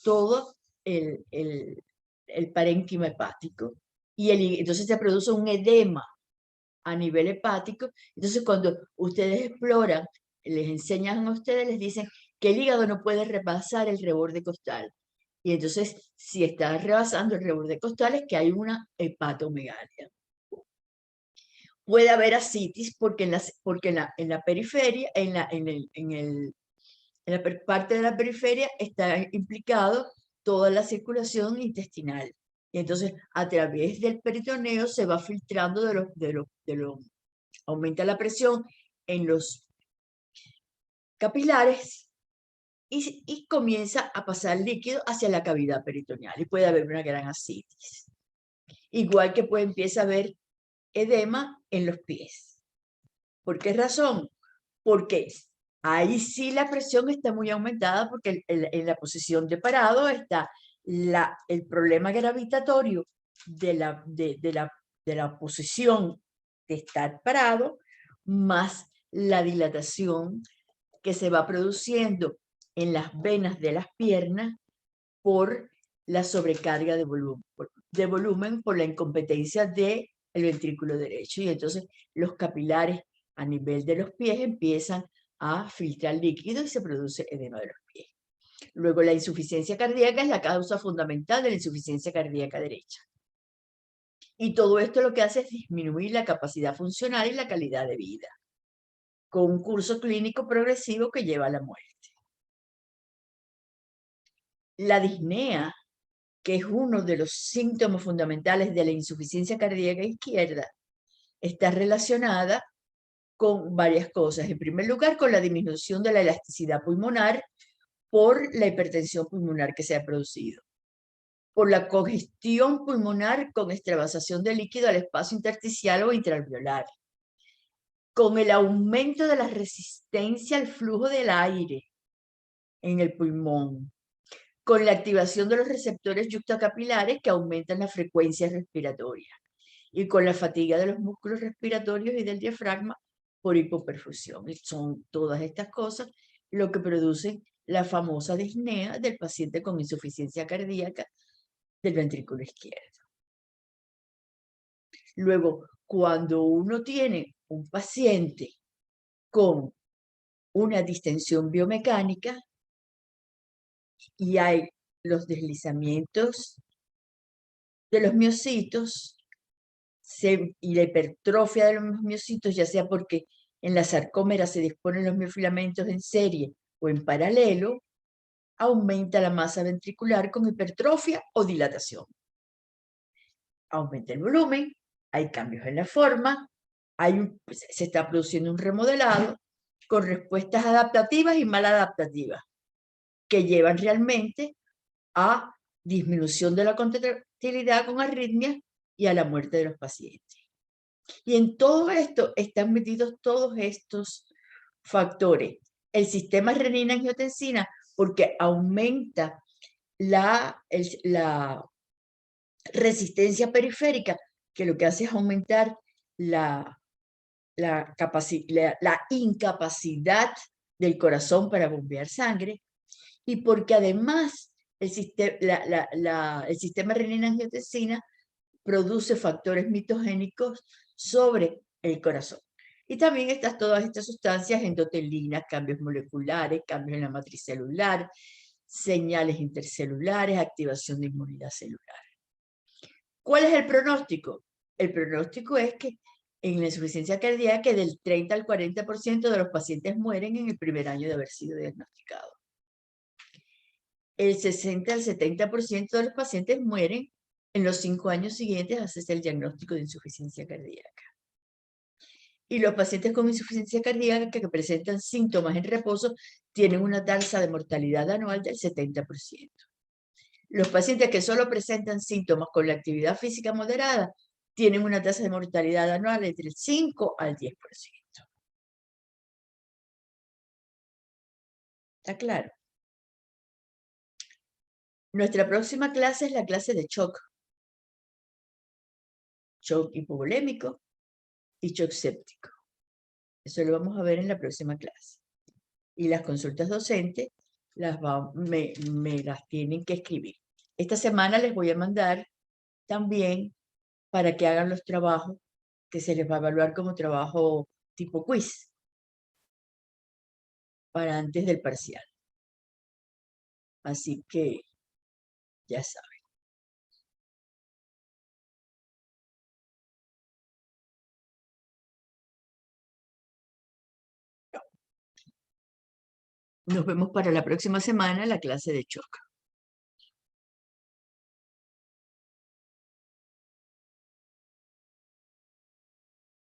todo el parénquima hepático. Y entonces se produce un edema a nivel hepático. Entonces, cuando ustedes exploran, les enseñan a ustedes, les dicen que el hígado no puede repasar el reborde costal. Y entonces, si está rebasando el reborde costal, es que hay una hepatomegalia. Puede haber ascitis porque en la periferia, en la parte de la periferia está implicado toda la circulación intestinal. Y entonces, a través del peritoneo se va filtrando aumenta la presión en los capilares y comienza a pasar líquido hacia la cavidad peritoneal y puede haber una gran ascitis. Igual que empieza a haber edema en los pies. ¿Por qué razón? Porque ahí sí la presión está muy aumentada porque en la posición de parado está el problema gravitatorio de la posición de estar parado más la dilatación que se va produciendo en las venas de las piernas por la sobrecarga de volumen por la incompetencia del ventrículo derecho. Y entonces los capilares a nivel de los pies empiezan a filtrar líquido y se produce edema de los pies. Luego la insuficiencia cardíaca es la causa fundamental de la insuficiencia cardíaca derecha. Y todo esto lo que hace es disminuir la capacidad funcional y la calidad de vida, con un curso clínico progresivo que lleva a la muerte. La disnea, que es uno de los síntomas fundamentales de la insuficiencia cardíaca izquierda, está relacionada con varias cosas. En primer lugar, con la disminución de la elasticidad pulmonar por la hipertensión pulmonar que se ha producido, por la congestión pulmonar con extravasación de líquido al espacio intersticial o intraalveolar, con el aumento de la resistencia al flujo del aire en el pulmón, con la activación de los receptores yuxtacapilares que aumentan la frecuencia respiratoria y con la fatiga de los músculos respiratorios y del diafragma por hipoperfusión. Y son todas estas cosas lo que producen la famosa disnea del paciente con insuficiencia cardíaca del ventrículo izquierdo. Luego, cuando uno tiene un paciente con una distensión biomecánica y hay los deslizamientos de los miocitos y la hipertrofia de los miocitos, ya sea porque en la sarcómera se disponen los miofilamentos en serie o en paralelo, aumenta la masa ventricular con hipertrofia o dilatación. Aumenta el volumen, hay cambios en la forma, se está produciendo un remodelado con respuestas adaptativas y maladaptativas que llevan realmente a disminución de la contractilidad con arritmias y a la muerte de los pacientes. Y en todo esto están metidos todos estos factores. El sistema renina-angiotensina, porque aumenta la resistencia periférica, que lo que hace es aumentar la incapacidad del corazón para bombear sangre, y porque además el sistema renina-angiotensina produce factores mitogénicos sobre el corazón. Y también están todas estas sustancias endotelinas, cambios moleculares, cambios en la matriz celular, señales intercelulares, activación de inmunidad celular. ¿Cuál es el pronóstico? El pronóstico es que en la insuficiencia cardíaca del 30 al 40% de los pacientes mueren en el primer año de haber sido diagnosticados. El 60 al 70% de los pacientes mueren en los 5 años siguientes a hacerse el diagnóstico de insuficiencia cardíaca. Y los pacientes con insuficiencia cardíaca que presentan síntomas en reposo tienen una tasa de mortalidad anual del 70%. Los pacientes que solo presentan síntomas con la actividad física moderada tienen una tasa de mortalidad anual entre el 5 al 10%. ¿Está claro? Nuestra próxima clase es la clase de shock. Shock hipovolémico y shock séptico. Eso lo vamos a ver en la próxima clase. Y las consultas docentes me las tienen que escribir. Esta semana les voy a mandar también para que hagan los trabajos que se les va a evaluar como trabajo tipo quiz para antes del parcial. Así que ya saben. Nos vemos para la próxima semana en la clase de choque.